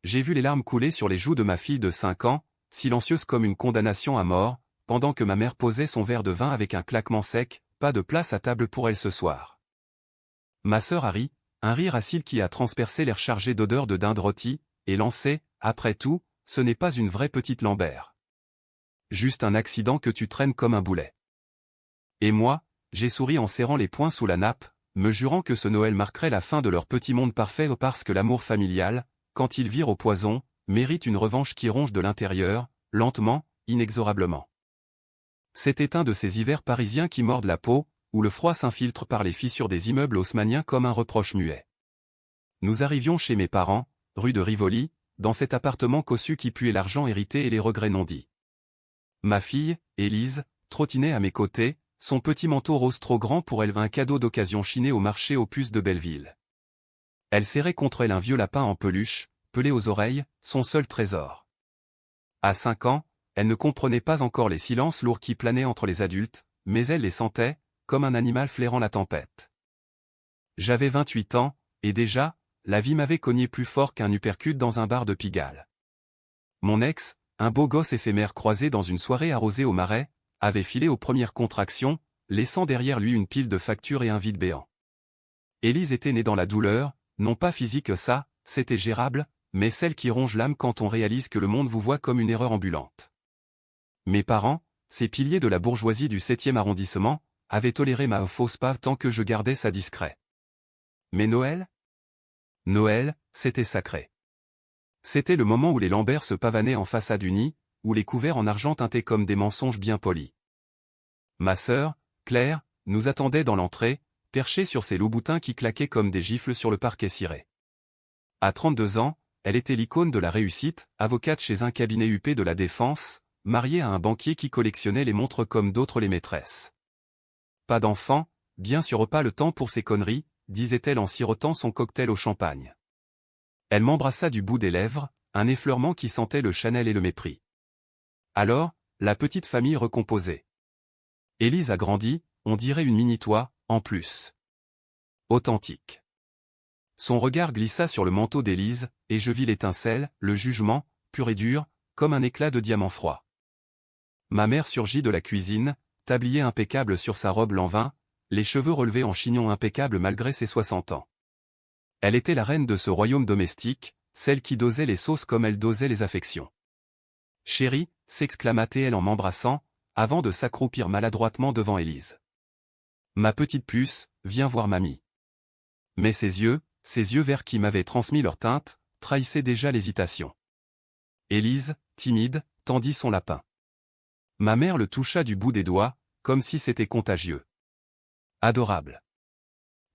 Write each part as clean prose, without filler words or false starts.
j'ai vu les larmes couler sur les joues de ma fille de 5 ans, silencieuse comme une condamnation à mort, pendant que ma mère posait son verre de vin avec un claquement sec, pas de place à table pour elle ce soir. Ma sœur a ri, un rire acide qui a transpercé l'air chargé d'odeur de dinde rôtie, et lancé, après tout, ce n'est pas une vraie petite Lambert. Juste un accident que tu traînes comme un boulet. Et moi, j'ai souri en serrant les poings sous la nappe, me jurant que ce Noël marquerait la fin de leur petit monde parfait parce que l'amour familial, quand il vire au poison, mérite une revanche qui ronge de l'intérieur, lentement, inexorablement. C'était un de ces hivers parisiens qui mordent la peau, où le froid s'infiltre par les fissures des immeubles haussmanniens comme un reproche muet. Nous arrivions chez mes parents, rue de Rivoli, dans cet appartement cossu qui puait l'argent hérité et les regrets non dits. Ma fille, Élise, trottinait à mes côtés, son petit manteau rose trop grand pour elle, un cadeau d'occasion chiné au marché aux puces de Belleville. Elle serrait contre elle un vieux lapin en peluche, pelé aux oreilles, son seul trésor. À 5 ans, elle ne comprenait pas encore les silences lourds qui planaient entre les adultes, mais elle les sentait, comme un animal flairant la tempête. J'avais 28 ans, et déjà, la vie m'avait cogné plus fort qu'un uppercut dans un bar de Pigalle. Mon ex, un beau gosse éphémère croisé dans une soirée arrosée au marais, avait filé aux premières contractions, laissant derrière lui une pile de factures et un vide béant. Élise était née dans la douleur, non pas physique ça, c'était gérable, mais celle qui ronge l'âme quand on réalise que le monde vous voit comme une erreur ambulante. Mes parents, ces piliers de la bourgeoisie du 7e arrondissement, avaient toléré ma fausse pave tant que je gardais ça discret. Mais Noël ? Noël, c'était sacré. C'était le moment où les Lambert se pavanaient en façade unie, où les couverts en argent teintaient comme des mensonges bien polis. Ma sœur, Claire, nous attendait dans l'entrée, perchée sur ses loups-boutins qui claquaient comme des gifles sur le parquet ciré. À 32 ans, elle était l'icône de la réussite, avocate chez un cabinet huppé de la Défense, mariée à un banquier qui collectionnait les montres comme d'autres les maîtresses. Pas d'enfant, bien sûr pas le temps pour ces conneries, disait-elle en sirotant son cocktail au champagne. Elle m'embrassa du bout des lèvres, un effleurement qui sentait le Chanel et le mépris. Alors, la petite famille recomposée. Élise a grandi, on dirait une mini-toi, en plus. Authentique. Son regard glissa sur le manteau d'Élise, et je vis l'étincelle, le jugement, pur et dur, comme un éclat de diamant froid. Ma mère surgit de la cuisine, tablier impeccable sur sa robe lanvin, les cheveux relevés en chignon impeccable malgré ses 60 ans. Elle était la reine de ce royaume domestique, celle qui dosait les sauces comme elle dosait les affections. « Chérie », s'exclama-t-elle en m'embrassant, avant de s'accroupir maladroitement devant Élise. « Ma petite puce, viens voir mamie. » Mais ses yeux verts qui m'avaient transmis leur teinte, trahissaient déjà l'hésitation. Élise, timide, tendit son lapin. Ma mère le toucha du bout des doigts, comme si c'était contagieux. Adorable.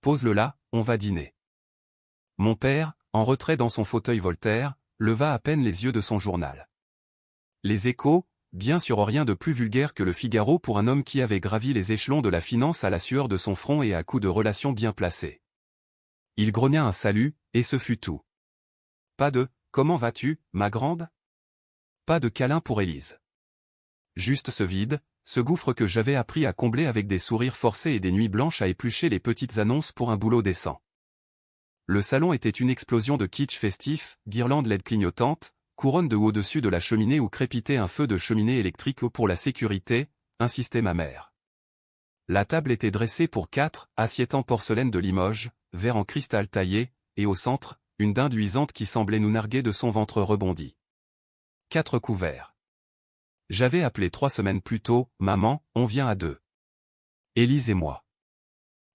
Pose-le là, on va dîner. Mon père, en retrait dans son fauteuil Voltaire, leva à peine les yeux de son journal. Les Échos, bien sûr rien de plus vulgaire que le Figaro pour un homme qui avait gravi les échelons de la finance à la sueur de son front et à coups de relations bien placées. Il grogna un salut, et ce fut tout. Pas de « Comment vas-tu, ma grande ?» Pas de câlin pour Élise. Juste ce vide, ce gouffre que j'avais appris à combler avec des sourires forcés et des nuits blanches à éplucher les petites annonces pour un boulot décent. Le salon était une explosion de kitsch festif, guirlandes LED clignotantes, couronne de au-dessus de la cheminée où crépitait un feu de cheminée électrique pour la sécurité, insistait ma mère. La table était dressée pour 4, assiettes en porcelaine de Limoges, verre en cristal taillé, et au centre, une dinde luisante qui semblait nous narguer de son ventre rebondi. 4 couverts. J'avais appelé 3 semaines plus tôt, maman, on vient à 2. Élise et moi.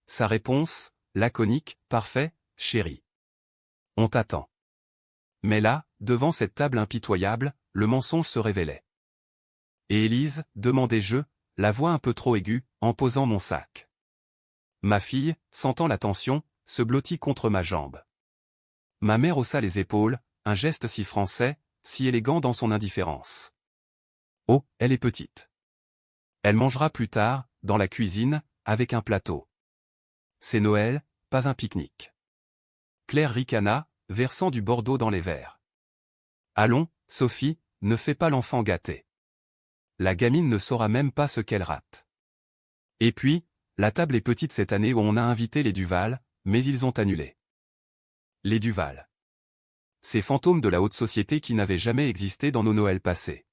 Sa réponse, laconique, parfait, chérie. On t'attend. Mais là, devant cette table impitoyable, le mensonge se révélait. Et Élise, demandai-je, la voix un peu trop aiguë, en posant mon sac. Ma fille, sentant la tension, se blottit contre ma jambe. Ma mère haussa les épaules, un geste si français, si élégant dans son indifférence. Oh, elle est petite. Elle mangera plus tard, dans la cuisine, avec un plateau. C'est Noël, pas un pique-nique. Claire ricana, versant du Bordeaux dans les verres. Allons, Sophie, ne fais pas l'enfant gâté. La gamine ne saura même pas ce qu'elle rate. Et puis, la table est petite cette année où on a invité les Duval, mais ils ont annulé. Les Duval. ces fantômes de la haute société qui n'avaient jamais existé dans nos Noëls passés.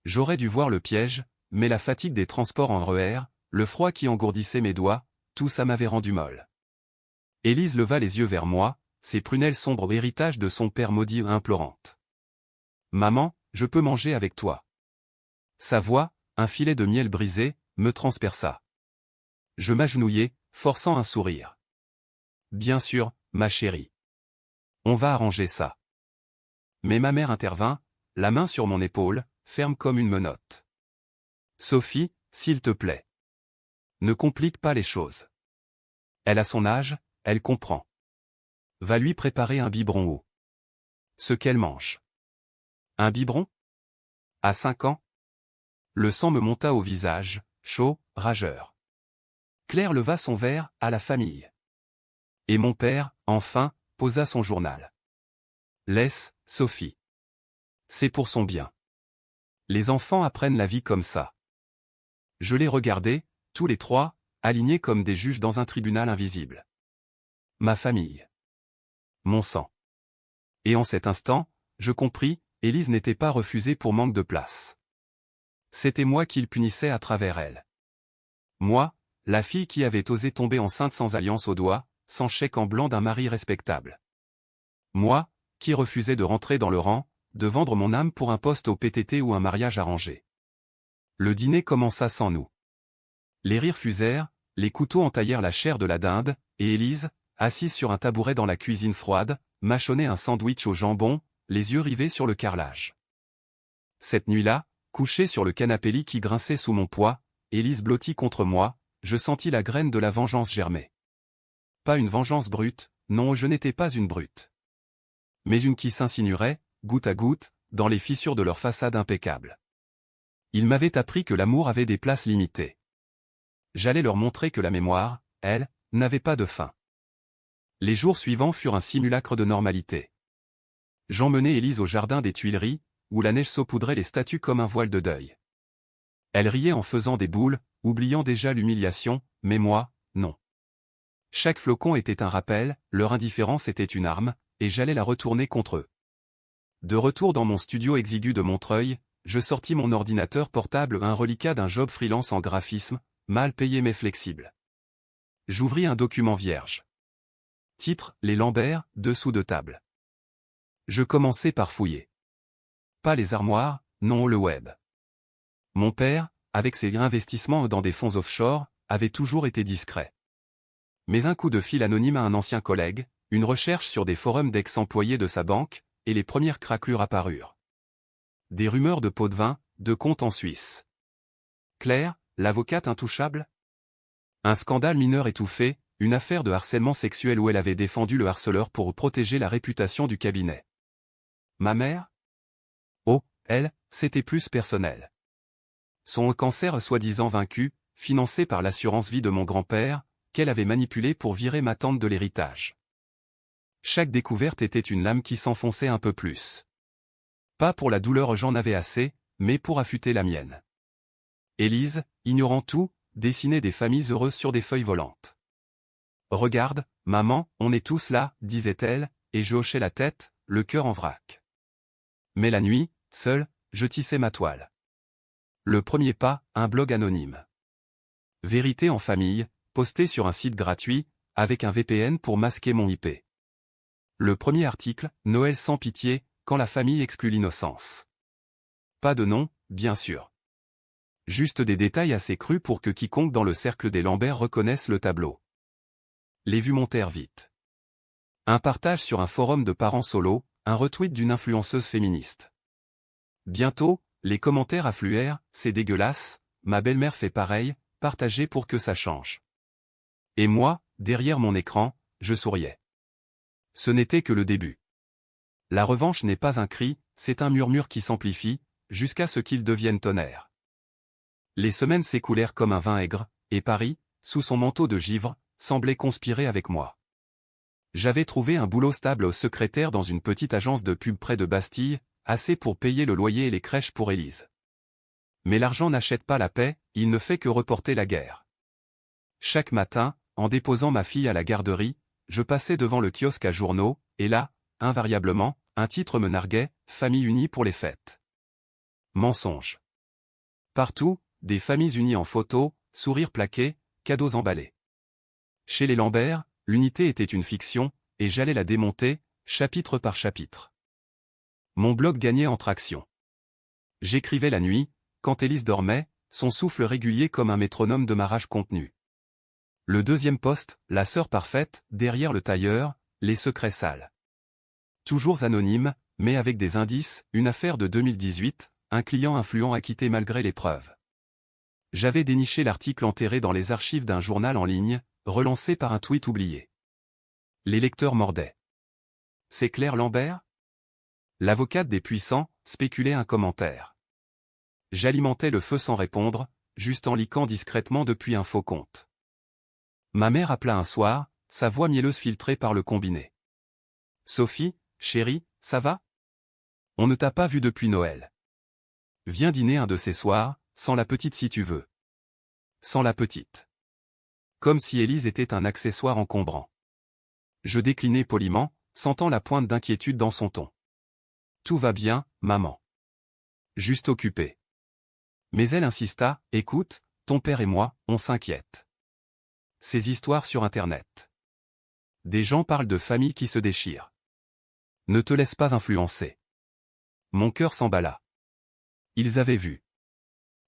J'aurais dû voir le piège, mais la fatigue des transports en RER, le froid qui engourdissait mes doigts, tout ça m'avait rendu molle. Élise leva les yeux vers moi, ses prunelles sombres héritage de son père maudit implorante. « Maman, je peux manger avec toi. » Sa voix, un filet de miel brisé, me transperça. Je m'agenouillai, forçant un sourire. « Bien sûr, ma chérie. On va arranger ça. » Mais ma mère intervint, la main sur mon épaule, ferme comme une menotte. « Sophie, s'il te plaît. Ne complique pas les choses. Elle a son âge, elle comprend. Va lui préparer un biberon haut. Ce qu'elle mange. » Un biberon? À 5 ans? Le sang me monta au visage, chaud, rageur. Claire leva son verre, à la famille. Et mon père, enfin, posa son journal. Laisse, Sophie. C'est pour son bien. Les enfants apprennent la vie comme ça. Je les regardais, tous les trois, alignés comme des juges dans un tribunal invisible. Ma famille. Mon sang. Et en cet instant, je compris, Élise n'était pas refusée pour manque de place. C'était moi qu'il punissait à travers elle. Moi, la fille qui avait osé tomber enceinte sans alliance au doigt, sans chèque en blanc d'un mari respectable. Moi, qui refusais de rentrer dans le rang, de vendre mon âme pour un poste au PTT ou un mariage arrangé. Le dîner commença sans nous. Les rires fusèrent, les couteaux entaillèrent la chair de la dinde, et Élise, assise sur un tabouret dans la cuisine froide, mâchonnait un sandwich au jambon, les yeux rivés sur le carrelage. Cette nuit-là, couchée sur le canapé lit qui grinçait sous mon poids, Élise blottie contre moi, je sentis la graine de la vengeance germer. Pas une vengeance brute, non, je n'étais pas une brute. Mais une qui s'insinuerait, goutte à goutte, dans les fissures de leur façade impeccable. Ils m'avaient appris que l'amour avait des places limitées. J'allais leur montrer que la mémoire, elle, n'avait pas de fin. Les jours suivants furent un simulacre de normalité. J'emmenai Élise au jardin des Tuileries, où la neige saupoudrait les statues comme un voile de deuil. Elle riait en faisant des boules, oubliant déjà l'humiliation, mais moi, non. Chaque flocon était un rappel, leur indifférence était une arme, et j'allais la retourner contre eux. De retour dans mon studio exigu de Montreuil, je sortis mon ordinateur portable, un reliquat d'un job freelance en graphisme, mal payé mais flexible. J'ouvris un document vierge. Titre, Les Lambert, dessous de table. Je commençai par fouiller. Pas les armoires, non le web. Mon père, avec ses investissements dans des fonds offshore, avait toujours été discret. Mais un coup de fil anonyme à un ancien collègue, une recherche sur des forums d'ex-employés de sa banque, et les premières craquelures apparurent. Des rumeurs de pots de vin, de comptes en Suisse. Claire, l'avocate intouchable? Un scandale mineur étouffé, une affaire de harcèlement sexuel où elle avait défendu le harceleur pour protéger la réputation du cabinet. Ma mère? Oh, elle, c'était plus personnel. Son cancer soi-disant vaincu, financé par l'assurance vie de mon grand-père, qu'elle avait manipulé pour virer ma tante de l'héritage. Chaque découverte était une lame qui s'enfonçait un peu plus. Pas pour la douleur, j'en avais assez, mais pour affûter la mienne. Élise, ignorant tout, dessinait des familles heureuses sur des feuilles volantes. « Regarde, maman, on est tous là, disait-elle, et je hochais la tête, le cœur en vrac. Mais la nuit, seul, je tissais ma toile. Le premier pas, un blog anonyme. Vérité en famille, posté sur un site gratuit, avec un VPN pour masquer mon IP. Le premier article, Noël sans pitié, quand la famille exclut l'innocence. Pas de nom, bien sûr. Juste des détails assez crus pour que quiconque dans le cercle des Lambert reconnaisse le tableau. Les vues montèrent vite. Un partage sur un forum de parents solo, un retweet d'une influenceuse féministe. Bientôt, les commentaires affluèrent, c'est dégueulasse, ma belle-mère fait pareil, partagez pour que ça change. Et moi, derrière mon écran, je souriais. Ce n'était que le début. La revanche n'est pas un cri, c'est un murmure qui s'amplifie, jusqu'à ce qu'il devienne tonnerre. Les semaines s'écoulèrent comme un vin aigre, et Paris, sous son manteau de givre, semblait conspirer avec moi. J'avais trouvé un boulot stable au secrétaire dans une petite agence de pub près de Bastille, assez pour payer le loyer et les crèches pour Élise. Mais l'argent n'achète pas la paix, il ne fait que reporter la guerre. Chaque matin, en déposant ma fille à la garderie, je passais devant le kiosque à journaux, et là, invariablement, un titre me narguait, famille unie pour les fêtes. Mensonge. Partout, des familles unies en photo, sourires plaqués, cadeaux emballés. Chez les Lambert, l'unité était une fiction, et j'allais la démonter, chapitre par chapitre. Mon blog gagnait en traction. J'écrivais la nuit, quand Élise dormait, son souffle régulier comme un métronome de ma rage contenue. Le deuxième poste, la sœur parfaite, derrière le tailleur, les secrets sales. Toujours anonyme, mais avec des indices, une affaire de 2018, un client influent acquitté malgré les preuves. J'avais déniché l'article enterré dans les archives d'un journal en ligne, relancé par un tweet oublié. Les lecteurs mordaient. C'est Claire Lambert? L'avocate des puissants, spéculait un commentaire. J'alimentais le feu sans répondre, juste en liquant discrètement depuis un faux compte. Ma mère appela un soir, sa voix mielleuse filtrée par le combiné. Sophie, chérie, ça va? On ne t'a pas vu depuis Noël. Viens dîner un de ces soirs, sans la petite si tu veux. Sans la petite. Comme si Élise était un accessoire encombrant. Je déclinai poliment, sentant la pointe d'inquiétude dans son ton. Tout va bien, maman. Juste occupé. Mais elle insista, écoute, ton père et moi, on s'inquiète. Ces histoires sur Internet. Des gens parlent de familles qui se déchirent. Ne te laisse pas influencer. Mon cœur s'emballa. Ils avaient vu.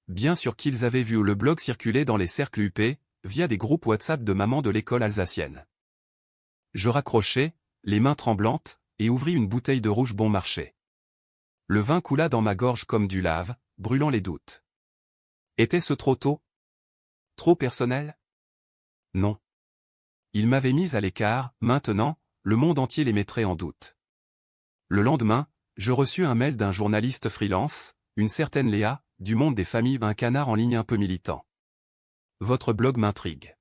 Bien sûr qu'ils avaient vu le blog circuler dans les cercles UP, via des groupes WhatsApp de mamans de l'école alsacienne. Je raccrochai, les mains tremblantes, et ouvris une bouteille de rouge bon marché. Le vin coula dans ma gorge comme du lave, brûlant les doutes. Était-ce trop tôt? Trop personnel? Non. Ils m'avaient mis à l'écart, maintenant, le monde entier les mettrait en doute. Le lendemain, je reçus un mail d'un journaliste freelance, une certaine Léa, du monde des familles, un canard en ligne un peu militant. Votre blog m'intrigue.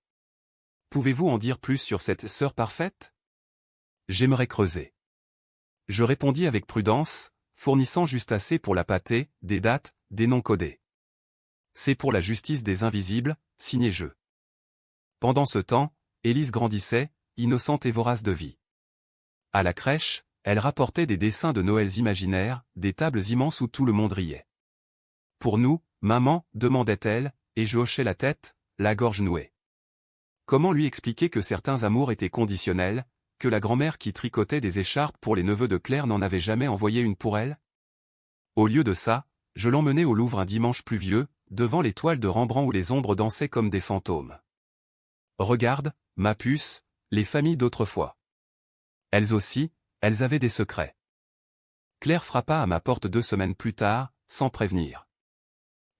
Pouvez-vous en dire plus sur cette sœur parfaite? J'aimerais creuser. Je répondis avec prudence, fournissant juste assez pour la pâtée, des dates, des noms codés. C'est pour la justice des invisibles, signé je. Pendant ce temps, Élise grandissait, innocente et vorace de vie. À la crèche, elle rapportait des dessins de Noëls imaginaires, des tables immenses où tout le monde riait. Pour nous, maman, demandait-elle, et je hochais la tête, la gorge nouée. Comment lui expliquer que certains amours étaient conditionnels, que la grand-mère qui tricotait des écharpes pour les neveux de Claire n'en avait jamais envoyé une pour elle? Au lieu de ça, je l'emmenai au Louvre un dimanche pluvieux, devant les toiles de Rembrandt où les ombres dansaient comme des fantômes. Regarde, ma puce, les familles d'autrefois. Elles aussi, elles avaient des secrets. Claire frappa à ma porte 2 semaines plus tard, sans prévenir.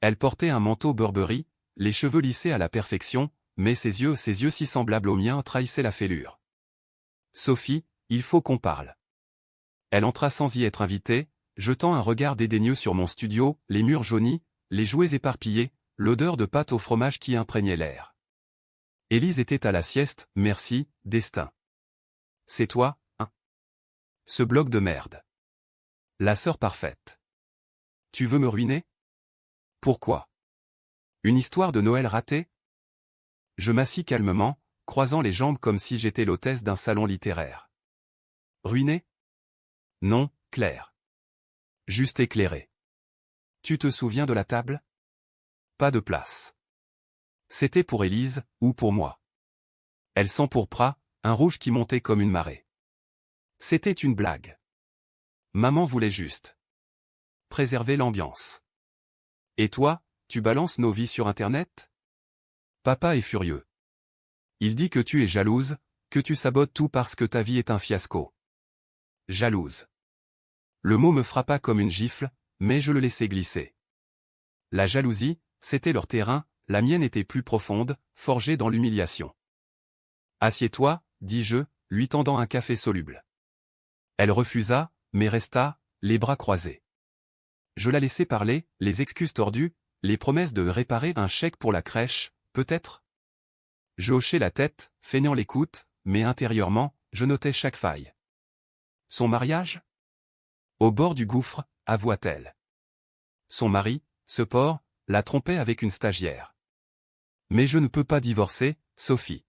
Elle portait un manteau Burberry, les cheveux lissés à la perfection, mais ses yeux si semblables aux miens trahissaient la fêlure. Sophie, il faut qu'on parle. Elle entra sans y être invitée, jetant un regard dédaigneux sur mon studio, les murs jaunis, les jouets éparpillés, l'odeur de pâte au fromage qui imprégnait l'air. Élise était à la sieste, merci, destin. C'est toi, hein? Ce blog de merde. La sœur parfaite. Tu veux me ruiner? Pourquoi? Une histoire de Noël ratée? Je m'assis calmement, croisant les jambes comme si j'étais l'hôtesse d'un salon littéraire. Ruiné? Non, Claire. Juste éclairé. Tu te souviens de la table? Pas de place. C'était pour Élise, ou pour moi. Elle s'empourpra, un rouge qui montait comme une marée. C'était une blague. Maman voulait juste préserver l'ambiance. Et toi, tu balances nos vies sur Internet? Papa est furieux. Il dit que tu es jalouse, que tu sabotes tout parce que ta vie est un fiasco. Jalouse. Le mot me frappa comme une gifle, mais je le laissai glisser. La jalousie, c'était leur terrain, la mienne était plus profonde, forgée dans l'humiliation. Assieds-toi, dis-je, lui tendant un café soluble. Elle refusa, mais resta, les bras croisés. Je la laissai parler, les excuses tordues, les promesses de réparer un chèque pour la crèche, peut-être? Je hochai la tête, feignant l'écoute, mais intérieurement, je notais chaque faille. Son mariage? Au bord du gouffre, avoua-t-elle. Son mari, ce porc, la trompait avec une stagiaire. Mais je ne peux pas divorcer, Sophie.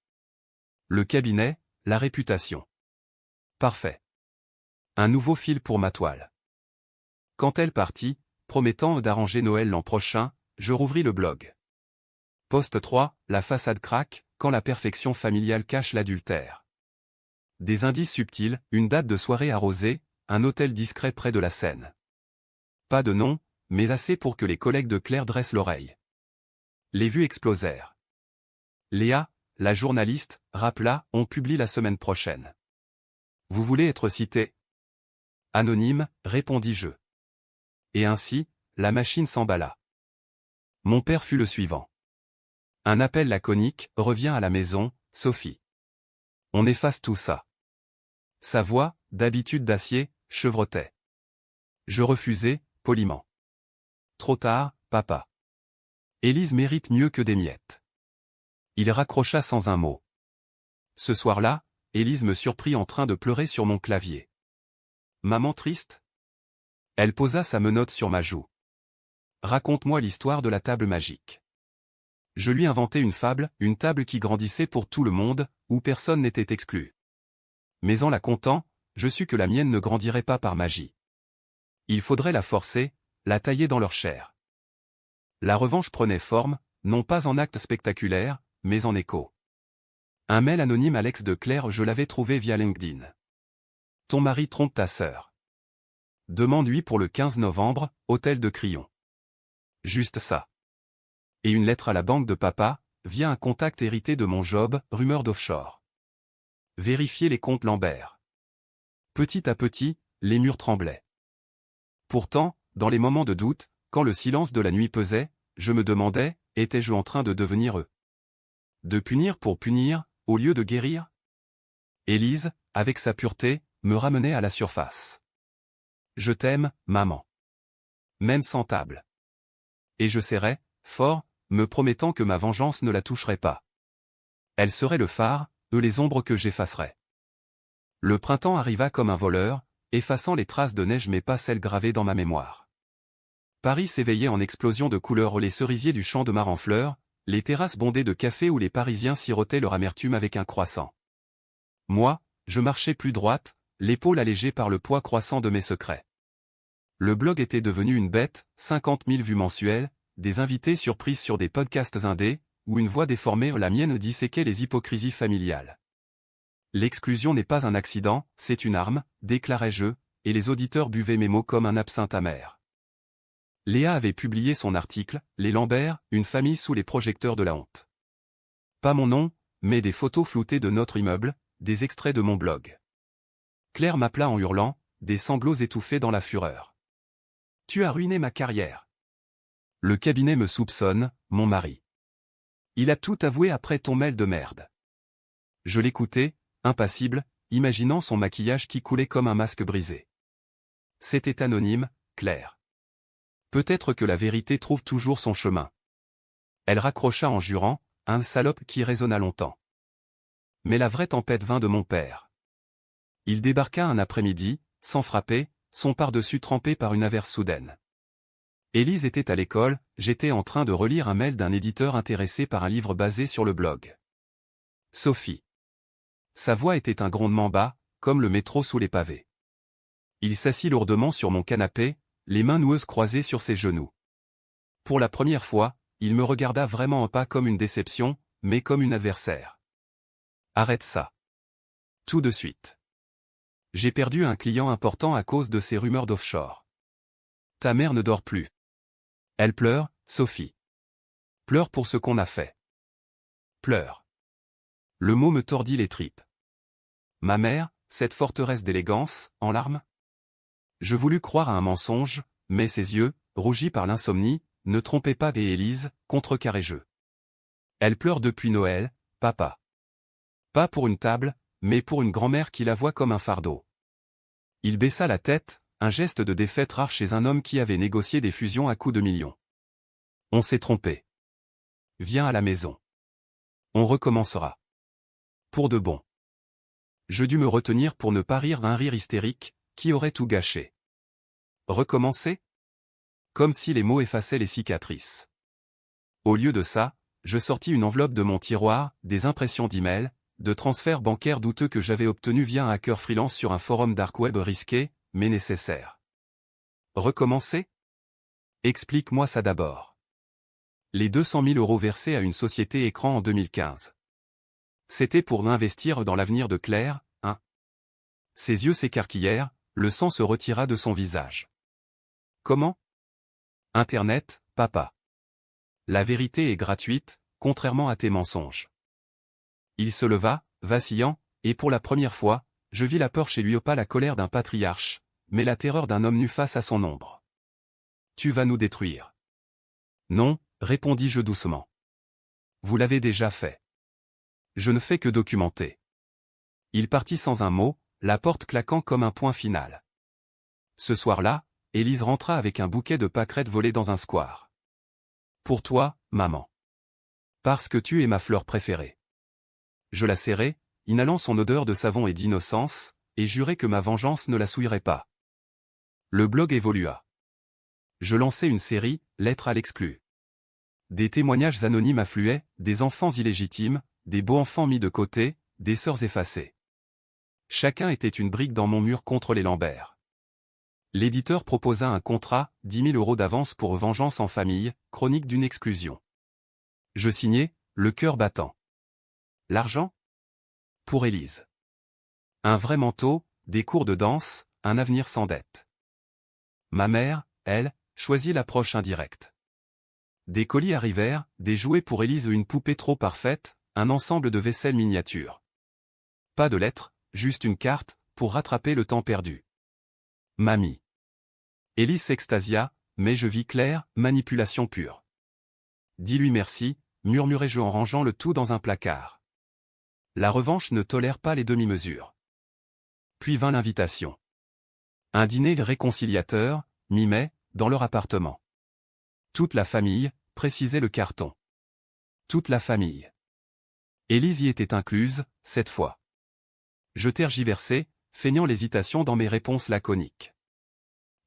Le cabinet, la réputation. Parfait. Un nouveau fil pour ma toile. Quand elle partit, promettant d'arranger Noël l'an prochain, je rouvris le blog. Post 3, la façade craque, quand la perfection familiale cache l'adultère. Des indices subtils, une date de soirée arrosée, un hôtel discret près de la Seine. Pas de nom, mais assez pour que les collègues de Claire dressent l'oreille. Les vues explosèrent. Léa, la journaliste, rappela, on publie la semaine prochaine. Vous voulez être cité? Anonyme, répondis-je. Et ainsi, la machine s'emballa. Mon père fut le suivant. Un appel laconique, reviens à la maison, Sophie. On efface tout ça. Sa voix, d'habitude d'acier, chevrotait. Je refusai, poliment. Trop tard, papa. Élise mérite mieux que des miettes. Il raccrocha sans un mot. Ce soir-là, Élise me surprit en train de pleurer sur mon clavier. Maman triste? Elle posa sa menotte sur ma joue. Raconte-moi l'histoire de la table magique. Je lui inventai une fable, une table qui grandissait pour tout le monde, où personne n'était exclu. Mais en la comptant, je sus que la mienne ne grandirait pas par magie. Il faudrait la forcer, la tailler dans leur chair. La revanche prenait forme, non pas en acte spectaculaire, mais en écho. Un mail anonyme à l'ex de Claire, je l'avais trouvé via LinkedIn. Ton mari trompe ta sœur. Demande-lui pour le 15 novembre, hôtel de Crillon. Juste ça. Et une lettre à la banque de papa, via un contact hérité de mon job, rumeur d'offshore. Vérifier les comptes Lambert. Petit à petit, les murs tremblaient. Pourtant, dans les moments de doute, quand le silence de la nuit pesait, je me demandais, étais-je en train de devenir eux? De punir pour punir, au lieu de guérir? Élise, avec sa pureté, me ramenait à la surface. Je t'aime, maman. Même sans table. Et je serrais, fort, me promettant que ma vengeance ne la toucherait pas. Elle serait le phare, eux les ombres que j'effacerais. Le printemps arriva comme un voleur, effaçant les traces de neige mais pas celles gravées dans ma mémoire. Paris s'éveillait en explosion de couleurs, les cerisiers du champ de Mar en fleurs, les terrasses bondées de café où les Parisiens sirotaient leur amertume avec un croissant. Moi, je marchais plus droite, l'épaule allégée par le poids croissant de mes secrets. Le blog était devenu une bête, 50 000 vues mensuelles, des invités surprises sur des podcasts indés, où une voix déformée, la mienne, disséquait les hypocrisies familiales. L'exclusion n'est pas un accident, c'est une arme, déclarai-je, et les auditeurs buvaient mes mots comme un absinthe amer. Léa avait publié son article, Les Lambert, une famille sous les projecteurs de la honte. Pas mon nom, mais des photos floutées de notre immeuble, des extraits de mon blog. Claire m'appela en hurlant, des sanglots étouffés dans la fureur. Tu as ruiné ma carrière. Le cabinet me soupçonne, mon mari. Il a tout avoué après ton mail de merde. Je l'écoutais, impassible, imaginant son maquillage qui coulait comme un masque brisé. C'était anonyme, Claire. Peut-être que la vérité trouve toujours son chemin. Elle raccrocha en jurant, un salope qui résonna longtemps. Mais la vraie tempête vint de mon père. Il débarqua un après-midi, sans frapper, son par-dessus trempé par une averse soudaine. Élise était à l'école, j'étais en train de relire un mail d'un éditeur intéressé par un livre basé sur le blog. Sophie. Sa voix était un grondement bas, comme le métro sous les pavés. Il s'assit lourdement sur mon canapé, les mains noueuses croisées sur ses genoux. Pour la première fois, il me regarda vraiment pas comme une déception, mais comme une adversaire. Arrête ça. Tout de suite. J'ai perdu un client important à cause de ces rumeurs d'offshore. Ta mère ne dort plus. Elle pleure, Sophie. Pleure pour ce qu'on a fait. Pleure. Le mot me tordit les tripes. Ma mère, cette forteresse d'élégance, en larmes? Je voulus croire à un mensonge, mais ses yeux, rougis par l'insomnie, ne trompaient pas des Élise, contrecarrai-je. Elle pleure depuis Noël, papa. Pas pour une table, mais pour une grand-mère qui la voit comme un fardeau. Il baissa la tête, un geste de défaite rare chez un homme qui avait négocié des fusions à coups de millions. On s'est trompé. Viens à la maison. On recommencera. Pour de bon. Je dus me retenir pour ne pas rire un rire hystérique, qui aurait tout gâché. Recommencer? Comme si les mots effaçaient les cicatrices. Au lieu de ça, je sortis une enveloppe de mon tiroir, des impressions d'emails, de transferts bancaires douteux que j'avais obtenus via un hacker freelance sur un forum dark web risqué, mais nécessaire. Recommencer? Explique-moi ça d'abord. Les 200 000 € versés à une société écran en 2015. C'était pour investir dans l'avenir de Claire, hein? Ses yeux s'écarquillèrent, le sang se retira de son visage. Comment? Internet, papa. La vérité est gratuite, contrairement à tes mensonges. Il se leva, vacillant, et pour la première fois, je vis la peur chez lui, pas la colère d'un patriarche, mais la terreur d'un homme nu face à son ombre. Tu vas nous détruire. Non, répondis-je doucement. Vous l'avez déjà fait. Je ne fais que documenter. Il partit sans un mot, la porte claquant comme un point final. Ce soir-là, Élise rentra avec un bouquet de pâquerettes volées dans un square. Pour toi, maman. Parce que tu es ma fleur préférée. Je la serrai, inhalant son odeur de savon et d'innocence, et jurai que ma vengeance ne la souillerait pas. Le blog évolua. Je lançai une série, Lettres à l'exclu. Des témoignages anonymes affluaient, des enfants illégitimes, des beaux enfants mis de côté, des sœurs effacées. Chacun était une brique dans mon mur contre les Lambert. L'éditeur proposa un contrat, 10 000 € d'avance pour vengeance en famille, chronique d'une exclusion. Je signai, le cœur battant. L'argent? Pour Élise. Un vrai manteau, des cours de danse, un avenir sans dette. Ma mère, elle, choisit l'approche indirecte. Des colis arrivèrent, des jouets pour Élise, une poupée trop parfaite, un ensemble de vaisselle miniature. Pas de lettres, juste une carte, pour rattraper le temps perdu. Mamie. Élise s'extasia, mais je vis clair, manipulation pure. Dis-lui merci, murmurai-je en rangeant le tout dans un placard. La revanche ne tolère pas les demi-mesures. Puis vint l'invitation. Un dîner réconciliateur, mi-mai, dans leur appartement. Toute la famille, précisait le carton. Toute la famille. Élise y était incluse, cette fois. Je tergiversais, feignant l'hésitation dans mes réponses laconiques.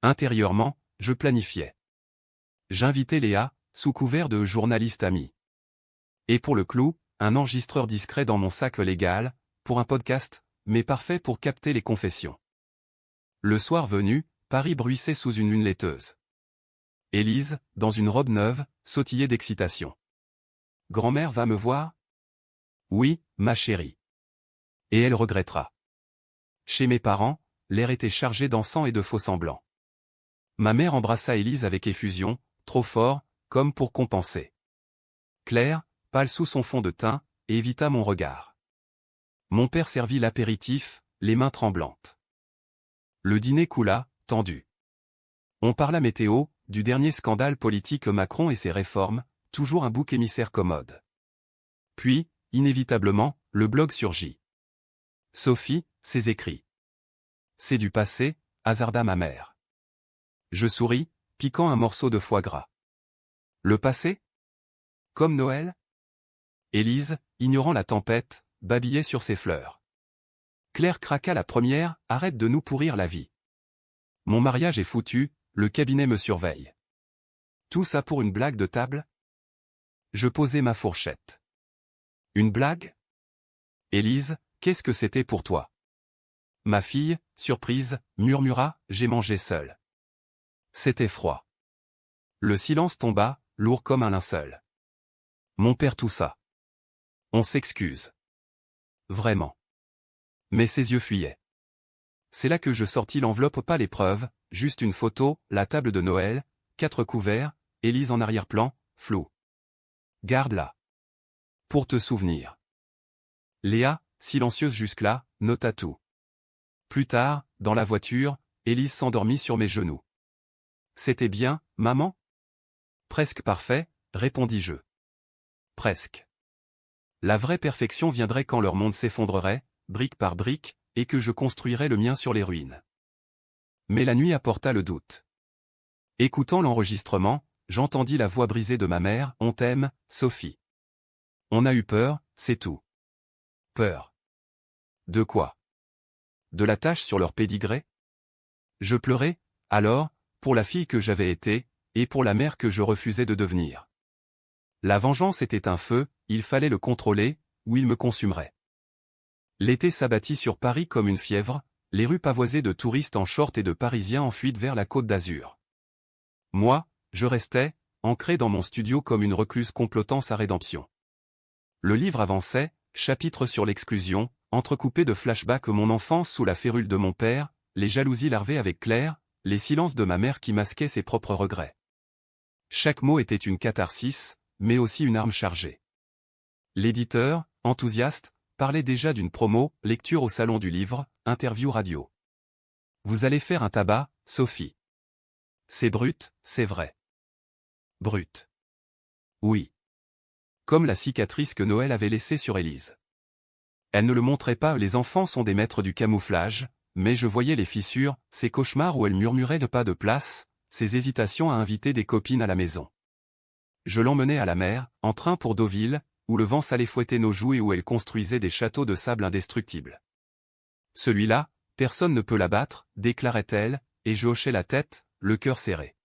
Intérieurement, je planifiais. J'invitais Léa, sous couvert de journaliste ami. Et pour le clou, un enregistreur discret dans mon sac légal, pour un podcast, mais parfait pour capter les confessions. Le soir venu, Paris bruissait sous une lune laiteuse. Élise, dans une robe neuve, sautillait d'excitation. « Grand-mère va me voir ?»« Oui, ma chérie. » Et elle regrettera. Chez mes parents, l'air était chargé d'encens et de faux-semblants. Ma mère embrassa Élise avec effusion, trop fort, comme pour compenser. Claire, pâle sous son fond de teint, évita mon regard. Mon père servit l'apéritif, les mains tremblantes. Le dîner coula, tendu. On parla météo, du dernier scandale politique Macron et ses réformes, toujours un bouc émissaire commode. Puis, inévitablement, le blog surgit. Sophie, ses écrits. C'est du passé, hasarda ma mère. Je souris, piquant un morceau de foie gras. Le passé? Comme Noël? Élise, ignorant la tempête, babillait sur ses fleurs. Claire craqua la première, arrête de nous pourrir la vie. Mon mariage est foutu, le cabinet me surveille. Tout ça pour une blague de table? Je posai ma fourchette. Une blague? Élise, qu'est-ce que c'était pour toi? Ma fille, surprise, murmura, j'ai mangé seule. C'était froid. Le silence tomba, lourd comme un linceul. Mon père toussa. On s'excuse. Vraiment. Mais ses yeux fuyaient. C'est là que je sortis l'enveloppe, pas l'épreuve, juste une photo, la table de Noël, 4 couverts, Élise en arrière-plan, flou. Garde-la. Pour te souvenir. Léa, silencieuse jusque-là, nota tout. Plus tard, dans la voiture, Élise s'endormit sur mes genoux. C'était bien, maman? Presque parfait, répondis-je. Presque. La vraie perfection viendrait quand leur monde s'effondrerait, brique par brique, et que je construirais le mien sur les ruines. Mais la nuit apporta le doute. Écoutant l'enregistrement, j'entendis la voix brisée de ma mère, on t'aime, Sophie. On a eu peur, c'est tout. Peur. De quoi? De la tache sur leur pédigré? Je pleurais, alors, pour la fille que j'avais été, et pour la mère que je refusais de devenir. La vengeance était un feu, il fallait le contrôler, ou il me consumerait. L'été s'abattit sur Paris comme une fièvre, les rues pavoisées de touristes en short et de Parisiens en fuite vers la Côte d'Azur. Moi, je restais, ancré dans mon studio comme une recluse complotant sa rédemption. Le livre avançait, chapitre sur l'exclusion, entrecoupé de flashbacks mon enfance sous la férule de mon père, les jalousies larvées avec Claire, les silences de ma mère qui masquaient ses propres regrets. Chaque mot était une catharsis, mais aussi une arme chargée. L'éditeur, enthousiaste, parlait déjà d'une promo, lecture au salon du livre, interview radio. Vous allez faire un tabac, Sophie. C'est brut, c'est vrai. Brut. Oui. Comme la cicatrice que Noël avait laissée sur Élise. Elle ne le montrait pas, les enfants sont des maîtres du camouflage, mais je voyais les fissures, ces cauchemars où elle murmurait de pas de place, ses hésitations à inviter des copines à la maison. Je l'emmenais à la mer, en train pour Deauville, où le vent s'allait fouetter nos joues et où elle construisait des châteaux de sable indestructibles. Celui-là, personne ne peut l'abattre, déclarait-elle, et je hochais la tête, le cœur serré.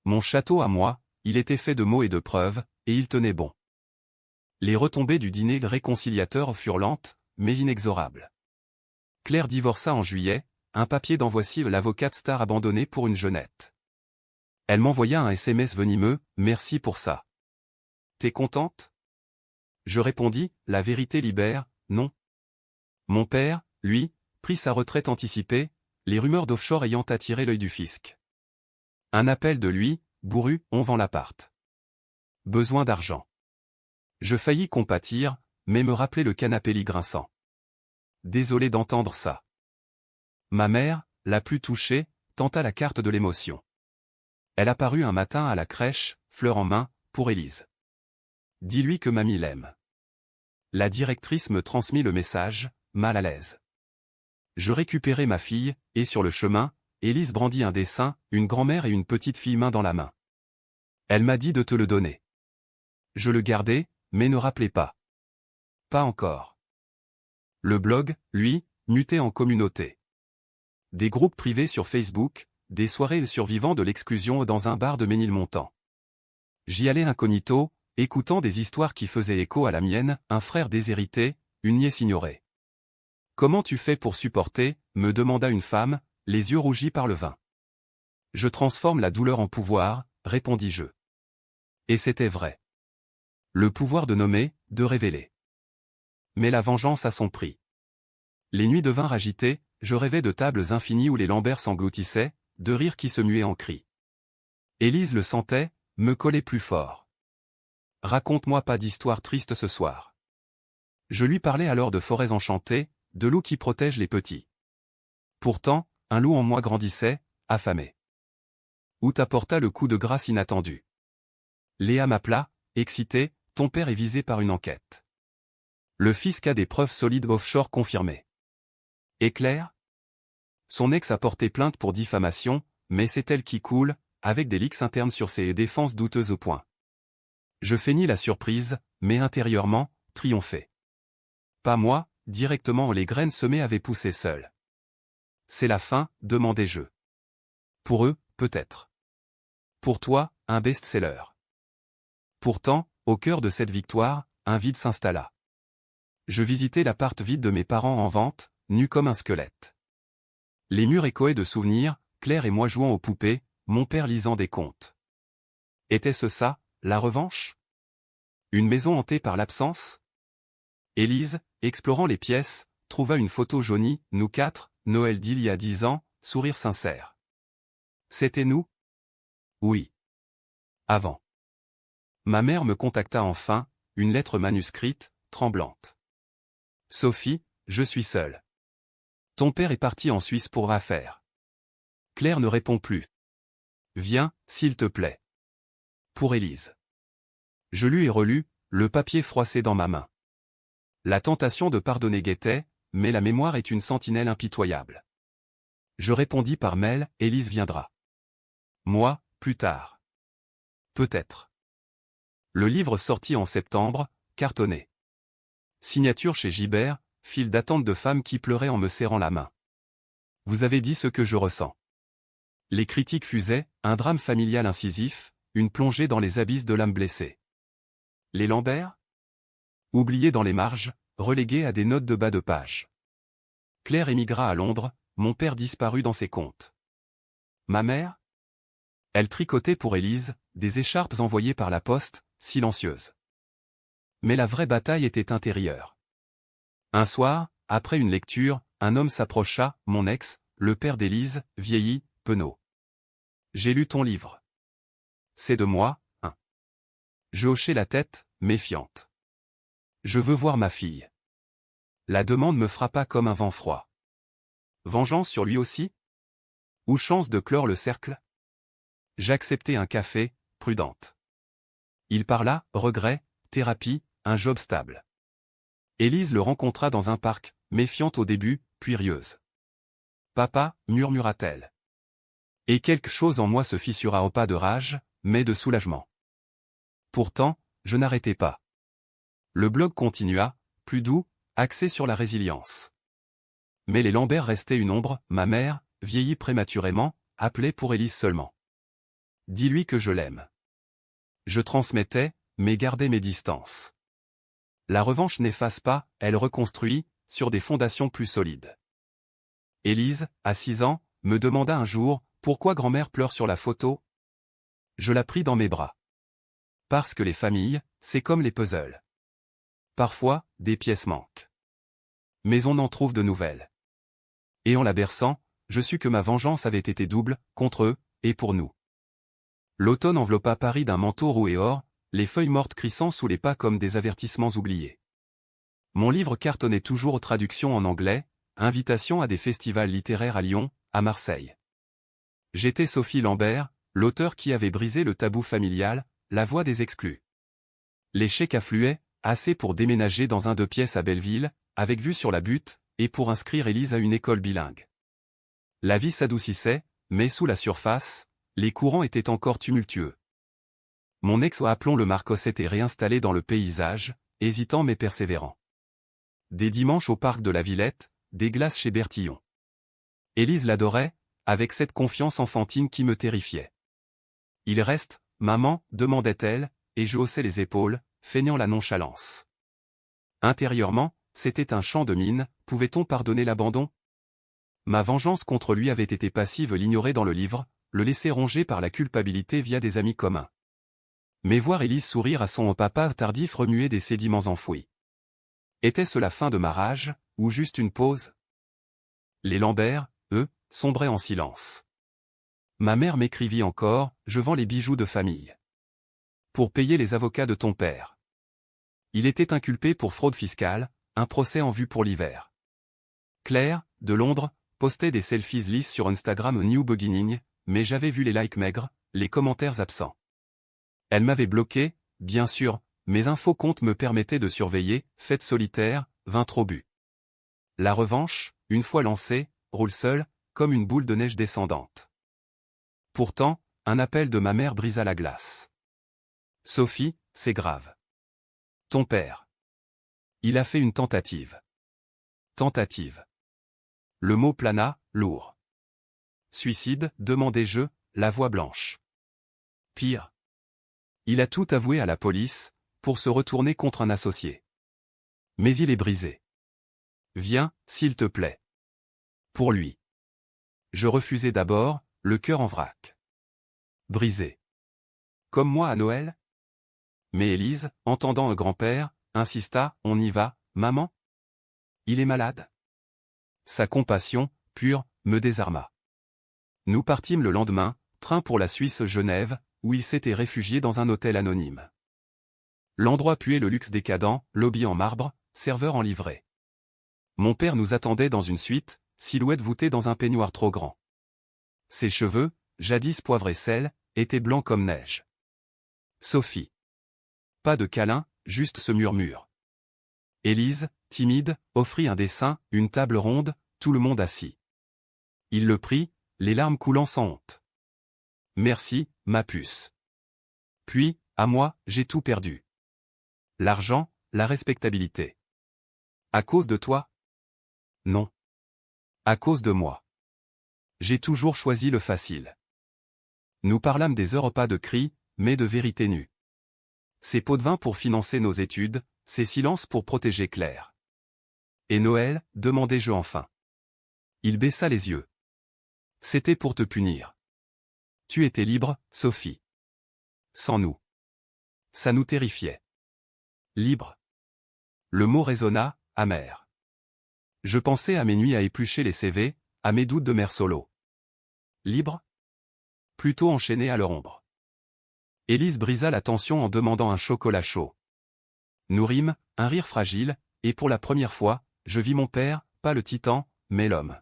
Mon château à moi, il était fait de mots et de preuves, et il tenait bon. Les retombées du dîner réconciliateur furent lentes, mais inexorables. Claire divorça en juillet, un papier d'envoi l'avocate star abandonnée pour une jeunette. Elle m'envoya un SMS venimeux, merci pour ça. T'es contente? Je répondis, la vérité libère, non. Mon père, lui, prit sa retraite anticipée, les rumeurs d'offshore ayant attiré l'œil du fisc. Un appel de lui, bourru, on vend l'appart. Besoin d'argent. Je faillis compatir, mais me rappeler le canapé lit grinçant. Désolé d'entendre ça. Ma mère, la plus touchée, tenta la carte de l'émotion. Elle apparut un matin à la crèche, fleur en main, pour Élise. Dis-lui que mamie l'aime. La directrice me transmit le message, mal à l'aise. Je récupérai ma fille, et sur le chemin, Élise brandit un dessin, une grand-mère et une petite fille main dans la main. Elle m'a dit de te le donner. Je le gardai, mais ne rappelais pas. Pas encore. Le blog, lui, mutait en communauté. Des groupes privés sur Facebook, des soirées survivants de l'exclusion dans un bar de Ménilmontant. J'y allais incognito, écoutant des histoires qui faisaient écho à la mienne, un frère déshérité, une nièce ignorée. Comment tu fais pour supporter, me demanda une femme, les yeux rougis par le vin. Je transforme la douleur en pouvoir, répondis-je. Et c'était vrai. Le pouvoir de nommer, de révéler. Mais la vengeance a son prix. Les nuits devinrent agitées, je rêvais de tables infinies où les Lambert s'engloutissaient, de rires qui se muaient en cris. Élise le sentait, me collait plus fort. Raconte-moi pas d'histoire triste ce soir. Je lui parlais alors de forêts enchantées, de loups qui protègent les petits. Pourtant, un loup en moi grandissait, affamé. Où t'apporta le coup de grâce inattendu. Léa m'appela, excitée, ton père est visé par une enquête. Le fisc a des preuves solides offshore confirmées. Et Claire? Son ex a porté plainte pour diffamation, mais c'est elle qui coule, avec des leaks internes sur ses défenses douteuses au point. Je feignis la surprise, mais intérieurement, triomphé. Pas moi, directement les graines semées avaient poussé seules. C'est la fin, demandai-je. Pour eux, peut-être. Pour toi, un best-seller. Pourtant, au cœur de cette victoire, un vide s'installa. Je visitais l'appart vide de mes parents en vente, nu comme un squelette. Les murs échoaient de souvenirs, Claire et moi jouant aux poupées, mon père lisant des contes. Était-ce ça, la revanche? Une maison hantée par l'absence? Élise, explorant les pièces, trouva une photo jaunie, nous quatre, Noël d'il y a 10 ans, sourire sincère. C'était nous? Oui. Avant. Ma mère me contacta enfin, une lettre manuscrite, tremblante. Sophie, je suis seule. Ton père est parti en Suisse pour affaires. Claire ne répond plus. Viens, s'il te plaît. Pour Élise. Je lus et relus, le papier froissé dans ma main. La tentation de pardonner guettait, mais la mémoire est une sentinelle impitoyable. Je répondis par mail, Élise viendra. Moi, plus tard. Peut-être. Le livre sortit en septembre, cartonné. Signature chez Gibert, file d'attente de femmes qui pleuraient en me serrant la main. Vous avez dit ce que je ressens. Les critiques fusaient, un drame familial incisif, une plongée dans les abysses de l'âme blessée. Les Lambert? Oubliés dans les marges, relégués à des notes de bas de page. Claire émigra à Londres, mon père disparut dans ses comptes. Ma mère? Elle tricotait pour Élise, des écharpes envoyées par la poste, silencieuses. Mais la vraie bataille était intérieure. Un soir, après une lecture, un homme s'approcha, mon ex, le père d'Élise, vieilli, penaud. J'ai lu ton livre. C'est de moi, hein. Je hochai la tête, méfiante. Je veux voir ma fille. La demande me frappa comme un vent froid. Vengeance sur lui aussi? Ou chance de clore le cercle? J'acceptai un café, prudente. Il parla, regret, thérapie, un job stable. Élise le rencontra dans un parc, méfiante au début, puis rieuse. Papa, murmura-t-elle. Et quelque chose en moi se fissura au pas de rage, mais de soulagement. Pourtant, je n'arrêtai pas. Le blog continua, plus doux, axé sur la résilience. Mais les Lambert restaient une ombre, ma mère, vieillie prématurément, appelait pour Élise seulement. Dis-lui que je l'aime. Je transmettais, mais gardais mes distances. La revanche n'efface pas, elle reconstruit, sur des fondations plus solides. Élise, à 6 ans, me demanda un jour, pourquoi grand-mère pleure sur la photo? Je la pris dans mes bras. Parce que les familles, c'est comme les puzzles. Parfois, des pièces manquent. Mais on en trouve de nouvelles. Et en la berçant, je sus que ma vengeance avait été double, contre eux, et pour nous. L'automne enveloppa Paris d'un manteau roux et or, les feuilles mortes crissant sous les pas comme des avertissements oubliés. Mon livre cartonnait toujours aux traductions en anglais, invitation à des festivals littéraires à Lyon, à Marseille. J'étais Sophie Lambert, l'auteur qui avait brisé le tabou familial, la voix des exclus. Les chèques affluaient, assez pour déménager dans un 2 pièces à Belleville, avec vue sur la butte, et pour inscrire Élise à une école bilingue. La vie s'adoucissait, mais sous la surface, les courants étaient encore tumultueux. Mon ex appelons-le Marcos était réinstallé dans le paysage, hésitant mais persévérant. Des dimanches au parc de la Villette, des glaces chez Bertillon. Élise l'adorait, avec cette confiance enfantine qui me terrifiait. Il reste, maman, demandait-elle, et je haussais les épaules, feignant la nonchalance. Intérieurement, c'était un champ de mine, pouvait-on pardonner l'abandon? Ma vengeance contre lui avait été passive, l'ignorer dans le livre, le laisser ronger par la culpabilité via des amis communs. Mais voir Élise sourire à son papa tardif remuer des sédiments enfouis. Était-ce la fin de ma rage, ou juste une pause? Les Lambert, eux, sombraient en silence. Ma mère m'écrivit encore, je vends les bijoux de famille. Pour payer les avocats de ton père. Il était inculpé pour fraude fiscale, un procès en vue pour l'hiver. Claire, de Londres, postait des selfies lisses sur Instagram New Beginning, mais j'avais vu les likes maigres, les commentaires absents. Elle m'avait bloqué, bien sûr, mes infocomptes me permettaient de surveiller, fête solitaire, vin trop bu. La revanche, une fois lancée, roule seule, comme une boule de neige descendante. Pourtant, un appel de ma mère brisa la glace. Sophie, c'est grave. Ton père. Il a fait une tentative. Tentative. Le mot plana, lourd. Suicide, demandai-je, la voix blanche. Pire. Il a tout avoué à la police, pour se retourner contre un associé. Mais il est brisé. Viens, s'il te plaît. Pour lui. Je refusai d'abord, le cœur en vrac. Brisé. Comme moi à Noël? Mais Élise, entendant un grand-père, insista, on y va, maman? Il est malade? Sa compassion, pure, me désarma. Nous partîmes le lendemain, train pour la Suisse Genève, où il s'était réfugié dans un hôtel anonyme. L'endroit puait le luxe décadent, lobby en marbre, serveur en livrée. Mon père nous attendait dans une suite, silhouette voûtée dans un peignoir trop grand. Ses cheveux, jadis poivre et sel, étaient blancs comme neige. Sophie. Pas de câlin, juste ce murmure. Élise, timide, offrit un dessin, une table ronde, tout le monde assis. Il le prit, les larmes coulant sans honte. Merci, ma puce. Puis, à moi, j'ai tout perdu. L'argent, la respectabilité. À cause de toi? Non. À cause de moi. J'ai toujours choisi le facile. Nous parlâmes des heures pas de cris, mais de vérité nue. Ces pots de vin pour financer nos études, ces silences pour protéger Claire. Et Noël, demandai-je enfin. Il baissa les yeux. C'était pour te punir. Tu étais libre, Sophie. Sans nous. Ça nous terrifiait. Libre. Le mot résonna, amer. Je pensais à mes nuits à éplucher les CV, à mes doutes de mère solo. Libre? Plutôt enchaîné à leur ombre. Élise brisa la tension en demandant un chocolat chaud. Nous rîmes, un rire fragile, et pour la première fois, je vis mon père, pas le titan, mais l'homme.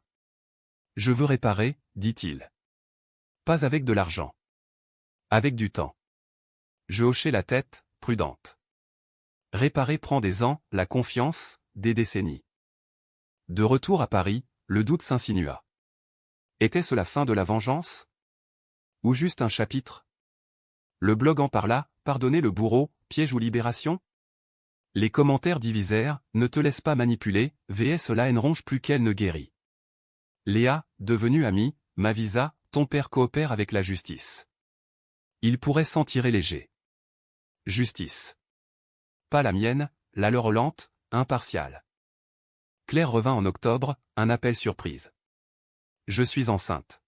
Je veux réparer, dit-il. Pas avec de l'argent. Avec du temps. Je hochai la tête, prudente. Réparer prend des ans, la confiance, des décennies. De retour à Paris, le doute s'insinua. Était-ce la fin de la vengeance? Ou juste un chapitre? Le blog en parla, pardonner le bourreau, piège ou libération? Les commentaires divisèrent, ne te laisse pas manipuler, vs la haine ronge plus qu'elle ne guérit. Léa, devenue amie, m'avisa, ton père coopère avec la justice. Il pourrait s'en tirer léger. Justice. Pas la mienne, la leur lente, impartiale. Claire revint en octobre, un appel surprise. Je suis enceinte.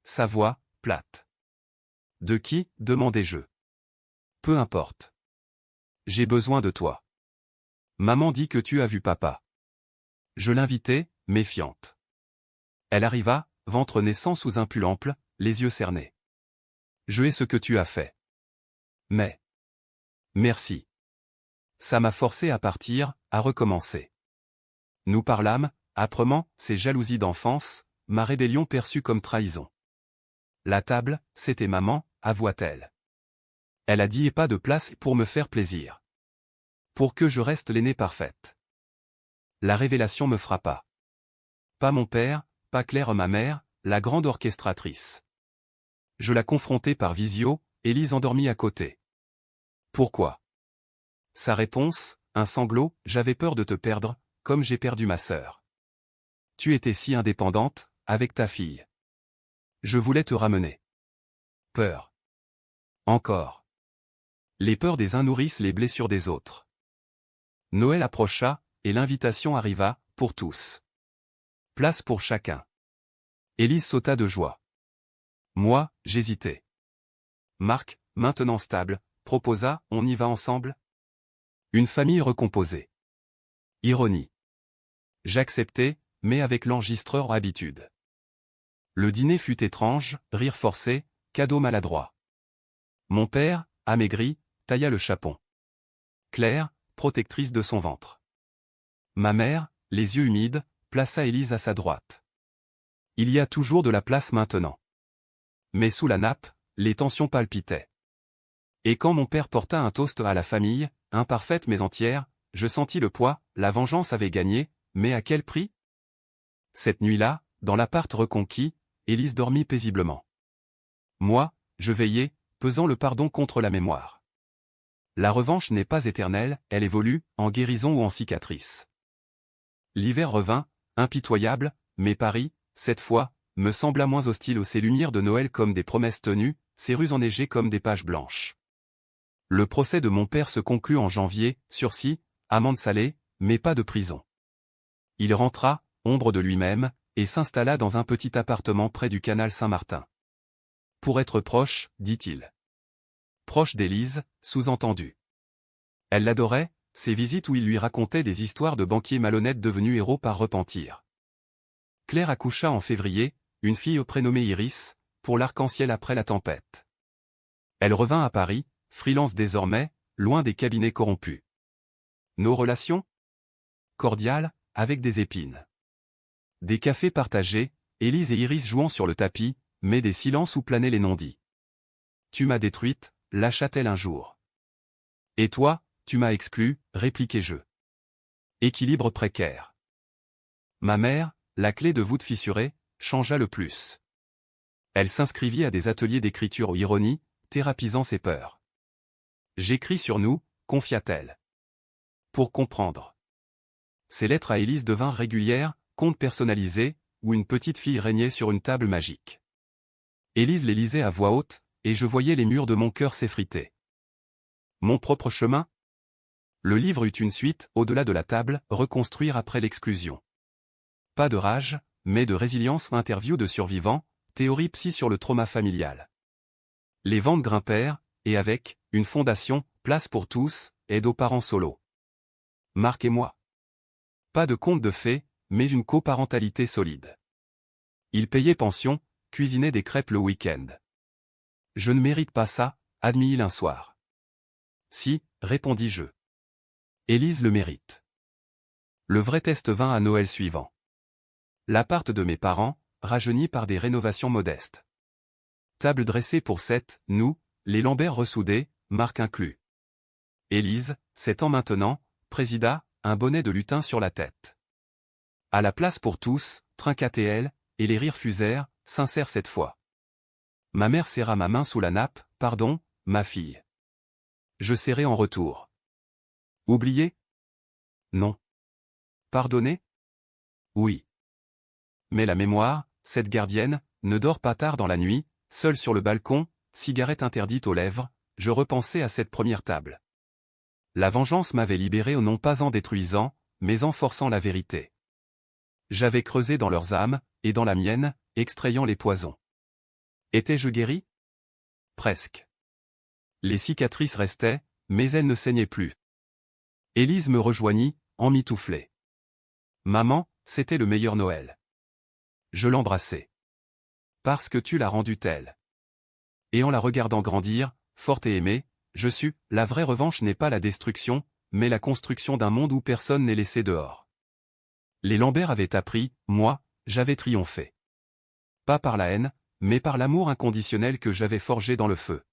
Sa voix, plate. De qui, demandai-je. Peu importe. J'ai besoin de toi. Maman dit que tu as vu papa. Je l'invitai, méfiante. Elle arriva, ventre naissant sous un pull ample, les yeux cernés. Je hais ce que tu as fait. Mais. Merci. Ça m'a forcé à partir, à recommencer. Nous parlâmes, âprement, ces jalousies d'enfance, ma rébellion perçue comme trahison. La table, c'était maman, avoua-t-elle. Elle a dit et pas de place pour me faire plaisir. Pour que je reste l'aînée parfaite. La révélation me frappa. Pas mon père, pas Claire ma mère, la grande orchestratrice. Je la confrontai par visio, Élise endormie à côté. Pourquoi? Sa réponse, un sanglot, j'avais peur de te perdre, comme j'ai perdu ma sœur. Tu étais si indépendante, avec ta fille. Je voulais te ramener. Peur. Encore. Les peurs des uns nourrissent les blessures des autres. Noël approcha, et l'invitation arriva, pour tous. Place pour chacun. Élise sauta de joie. Moi, j'hésitais. Marc, maintenant stable, proposa, on y va ensemble? Une famille recomposée. Ironie. J'acceptai, mais avec l'enregistreur habitude. Le dîner fut étrange, rire forcé, cadeau maladroit. Mon père, amaigri, tailla le chapon. Claire, protectrice de son ventre. Ma mère, les yeux humides, plaça Élise à sa droite. Il y a toujours de la place maintenant. Mais sous la nappe, les tensions palpitaient. Et quand mon père porta un toast à la famille, imparfaite mais entière, je sentis le poids, la vengeance avait gagné, mais à quel prix? Cette nuit-là, dans l'appart reconquis, Élise dormit paisiblement. Moi, je veillais, pesant le pardon contre la mémoire. La revanche n'est pas éternelle, elle évolue, en guérison ou en cicatrice. L'hiver revint, impitoyable, mais Paris, cette fois, me sembla moins hostile aux ces lumières de Noël comme des promesses tenues, ces rues enneigées comme des pages blanches. Le procès de mon père se conclut en janvier, sursis, amende salée, mais pas de prison. Il rentra, ombre de lui-même, et s'installa dans un petit appartement près du canal Saint-Martin. Pour être proche, dit-il. Proche d'Élise, sous-entendu. Elle l'adorait, ses visites où il lui racontait des histoires de banquiers malhonnêtes devenus héros par repentir. Claire accoucha en février, une fille prénommée Iris, pour l'arc-en-ciel après la tempête. Elle revint à Paris, freelance désormais, loin des cabinets corrompus. Nos relations? Cordiales, avec des épines. Des cafés partagés, Élise et Iris jouant sur le tapis, mais des silences où planaient les non-dits. Tu m'as détruite, lâcha-t-elle un jour. Et toi, tu m'as exclu, répliquai-je. Équilibre précaire. Ma mère, la clé de voûte fissurée, changea le plus. Elle s'inscrivit à des ateliers d'écriture ou ironie, thérapisant ses peurs. J'écris sur nous, confia-t-elle. Pour comprendre. Ces lettres à Élise devinrent régulières, contes personnalisés, où une petite fille régnait sur une table magique. Élise les lisait à voix haute, et je voyais les murs de mon cœur s'effriter. Mon propre chemin? Le livre eut une suite, au-delà de la table, reconstruire après l'exclusion. Pas de rage, mais de résilience. Interview de survivants, théorie psy sur le trauma familial. Les ventes grimpèrent, et avec, une fondation, Place pour tous, aide aux parents solo. Marc et moi. Pas de conte de fées, mais une coparentalité solide. Il payait pension, cuisinait des crêpes le week-end. Je ne mérite pas ça, admis-il un soir. Si, répondis-je. Élise le mérite. Le vrai test vint à Noël suivant. L'appart de mes parents, rajeuni par des rénovations modestes. Table dressée pour 7, nous, les Lambert ressoudés, Marc inclus. Élise, 7 ans maintenant, présida, un bonnet de lutin sur la tête. À la place pour tous, trinquait-elle, et les rires fusèrent, sincères cette fois. Ma mère serra ma main sous la nappe, pardon, ma fille. Je serrai en retour. Oublié? Non. Pardonné? Oui. Mais la mémoire, cette gardienne, ne dort pas tard dans la nuit, seule sur le balcon, cigarette interdite aux lèvres, je repensais à cette première table. La vengeance m'avait libéré non pas en détruisant, mais en forçant la vérité. J'avais creusé dans leurs âmes, et dans la mienne, extrayant les poisons. Étais-je guéri? Presque. Les cicatrices restaient, mais elles ne saignaient plus. Élise me rejoignit, emmitouflée. Maman, c'était le meilleur Noël. Je l'embrassai. Parce que tu l'as rendue telle. Et en la regardant grandir, forte et aimée, je sus, la vraie revanche n'est pas la destruction, mais la construction d'un monde où personne n'est laissé dehors. Les Lambert avaient appris, moi, j'avais triomphé. Pas par la haine, mais par l'amour inconditionnel que j'avais forgé dans le feu.